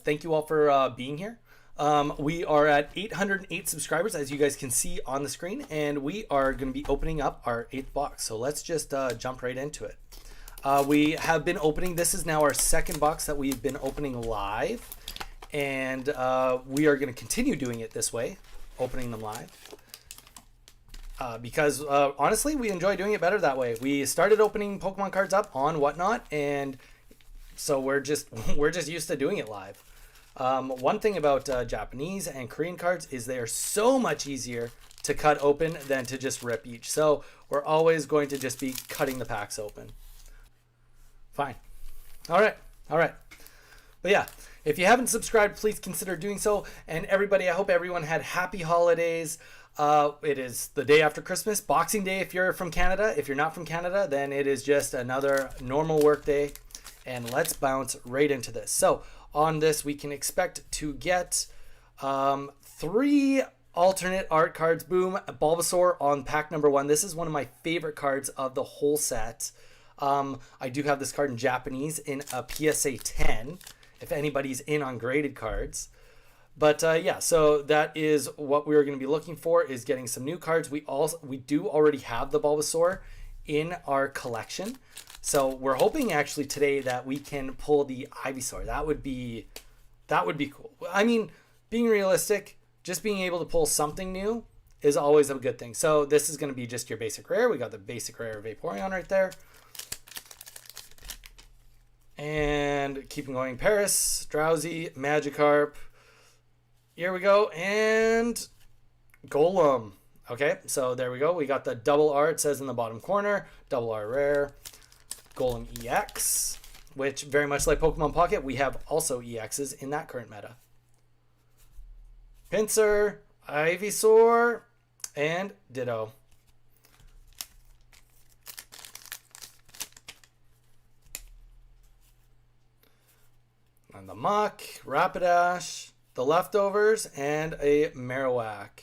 Thank you all for being here. We are at 808 subscribers, as you guys can see on the screen, and we are going to be opening up our 8th box. So let's just jump right into it. We have been opening, this is now our 2nd box that we've been opening live, and we are going to continue doing it this way, opening them live. Because honestly, we enjoy doing it better that way. We started opening Pokemon cards up on Whatnot, and so we're just used to doing it live. One thing about Japanese and Korean cards is they are so much easier to cut open than to just rip each. So we're always going to just be cutting the packs open. Fine. All right. But yeah, if you haven't subscribed, please consider doing so. And everybody, I hope everyone had happy holidays. It is the day after Christmas, Boxing Day if you're from Canada. If you're not from Canada, then it is just another normal work day. And let's bounce right into this. So on this, we can expect to get 3 alternate art cards. Boom, Bulbasaur on pack number 1. This is one of my favorite cards of the whole set. I do have this card in Japanese in a PSA 10, if anybody's in on graded cards. But yeah, so that is what we're going to be looking for, is getting some new cards. We do already have the Bulbasaur in our collection. So we're hoping actually today that we can pull the Ivysaur. That would be cool. I mean, being realistic, just being able to pull something new is always a good thing. So this is going to be just your basic rare. We got the basic rare Vaporeon right there. And keeping going, Paris, Drowsy, Magikarp. Here we go, and Golem. Okay, so there we go. We got the double R, it says in the bottom corner. Double R rare. Golem EX, which very much like Pokemon Pocket, we have also EXs in that current meta. Pinsir, Ivysaur, and Ditto. And the Muck, Rapidash, the Leftovers, and a Marowak.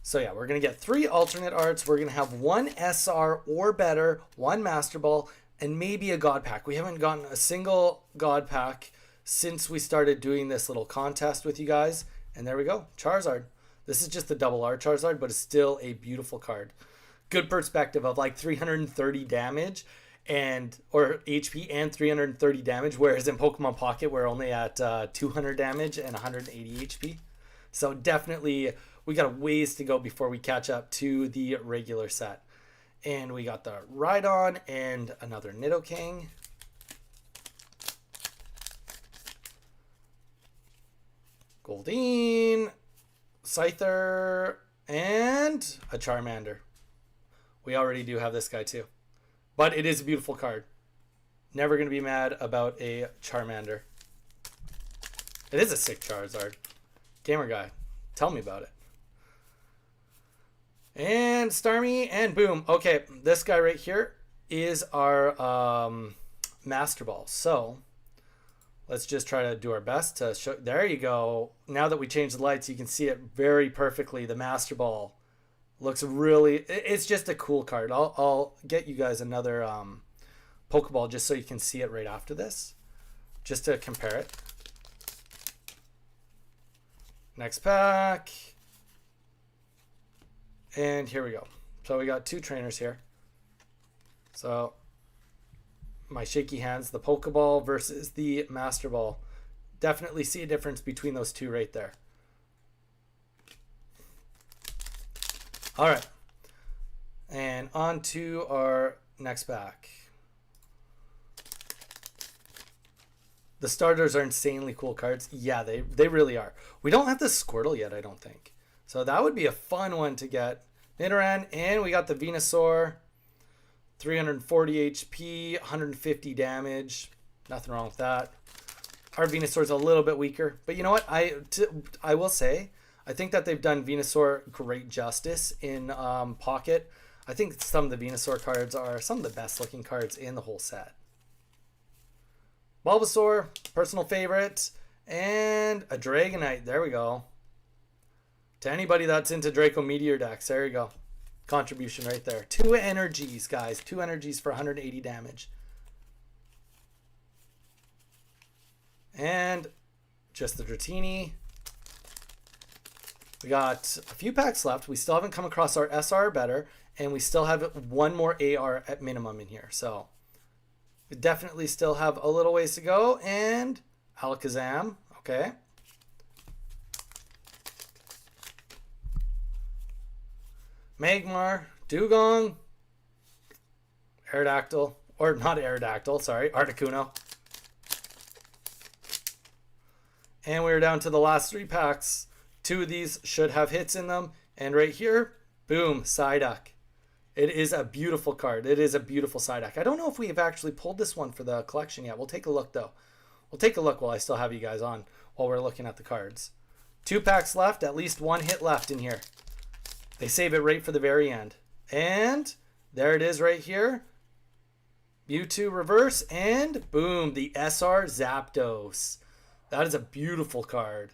So yeah, we're going to get 3 alternate arts. We're going to have 1 SR or better, 1 Master Ball, and maybe a God Pack. We haven't gotten a single God Pack since we started doing this little contest with you guys. And there we go, Charizard. This is just the double R Charizard, but it's still a beautiful card. Good perspective of like 330 damage or HP and 330 damage, whereas in Pokemon Pocket we're only at 200 damage and 180 HP. So definitely we got a ways to go before we catch up to the regular set. And we got the Rhydon and another Nidoking. Goldeen, Scyther, and a Charmander. We already do have this guy too. But it is a beautiful card. Never going to be mad about a Charmander. It is a sick Charizard. Gamer guy, tell me about it. And Starmie, and boom. Okay, this guy right here is our Master Ball. So let's just try to do our best to show. There you go. Now that we changed the lights, you can see it very perfectly. The Master Ball looks really, it's just a cool card. I'll get you guys another Pokeball just so you can see it right after this, just to compare it. Next pack. And here we go. So we got 2 trainers here. So my shaky hands, the Pokeball versus the Master Ball. Definitely see a difference between those 2 right there. All right. And on to our next pack. The starters are insanely cool cards. Yeah, they really are. We don't have the Squirtle yet, I don't think. So that would be a fun one to get. Nidoran, and we got the Venusaur. 340 HP, 150 damage. Nothing wrong with that. Our Venusaur's a little bit weaker. But you know what? I will say, I think that they've done Venusaur great justice in Pocket. I think some of the Venusaur cards are some of the best looking cards in the whole set. Bulbasaur, personal favorite. And a Dragonite. There we go. To anybody that's into Draco Meteor decks, there you go. Contribution right there. 2 energies, guys. 2 energies for 180 damage. And just the Dratini. We got a few packs left. We still haven't come across our SR better, and we still have one more AR at minimum in here. So we definitely still have a little ways to go. And Alakazam, okay. Magmar, Dugong, Aerodactyl, or not Aerodactyl, sorry, Articuno. And we're down to the last 3 packs. 2 of these should have hits in them. And right here, boom, Psyduck. It is a beautiful card. It is a beautiful Psyduck. I don't know if we have actually pulled this one for the collection yet. We'll take a look, though. We'll take a look while I still have you guys on, while we're looking at the cards. 2 packs left, at least 1 hit left in here. They save it right for the very end. And there it is right here. Mewtwo reverse, and boom, the SR Zapdos. That is a beautiful card.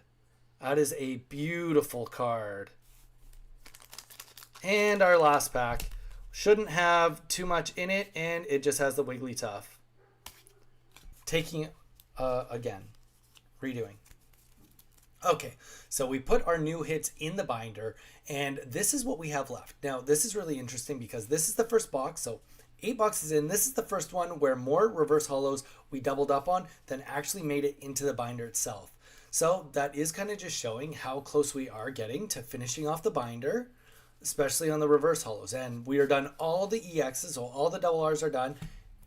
That is a beautiful card. And our last pack. Shouldn't have too much in it, and it just has the Wigglytuff. Taking, again, redoing. Okay, so we put our new hits in the binder, and this is what we have left. Now, this is really interesting because this is the first box, so 8 boxes in. This is the first one where more reverse holos we doubled up on than actually made it into the binder itself. So that is kind of just showing how close we are getting to finishing off the binder, especially on the reverse holos. And we are done all the EXs, so all the double Rs are done,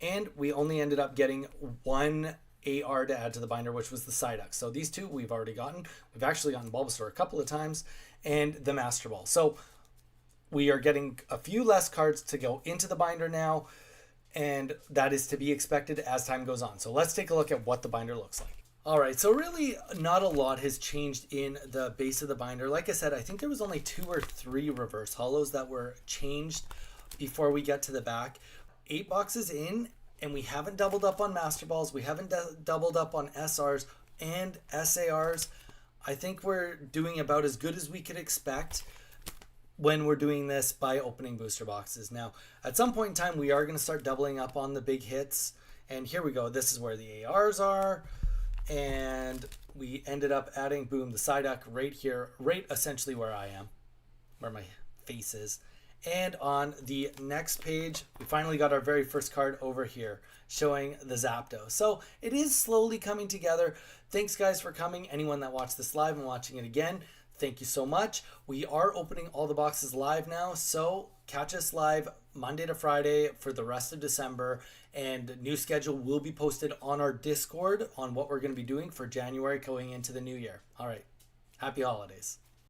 and we only ended up getting 1 AR to add to the binder, which was the Psyduck. So these 2 we've already gotten. We've actually gotten Bulbasaur a couple of times, and the Master Ball. So we are getting a few less cards to go into the binder now, and that is to be expected as time goes on. So let's take a look at what the binder looks like. All right, so really not a lot has changed in the base of the binder. Like I said, I think there was only 2 or 3 reverse holos that were changed before we get to the back. 8 boxes in, and we haven't doubled up on Master Balls. We haven't doubled up on SRs and SARs. I think we're doing about as good as we could expect when we're doing this by opening booster boxes. Now, at some point in time, we are going to start doubling up on the big hits. And here we go. This is where the ARs are. And we ended up adding, boom, the Psyduck right here, right essentially where I am, where my face is. And on the next page, we finally got our very first card over here showing the Zapdos. So it is slowly coming together. Thanks, guys, for coming. Anyone that watched this live and watching it again, thank you so much. We are opening all the boxes live now, so catch us live Monday to Friday for the rest of December, and new schedule will be posted on our Discord on what we're going to be doing for January going into the new year. All right. Happy holidays.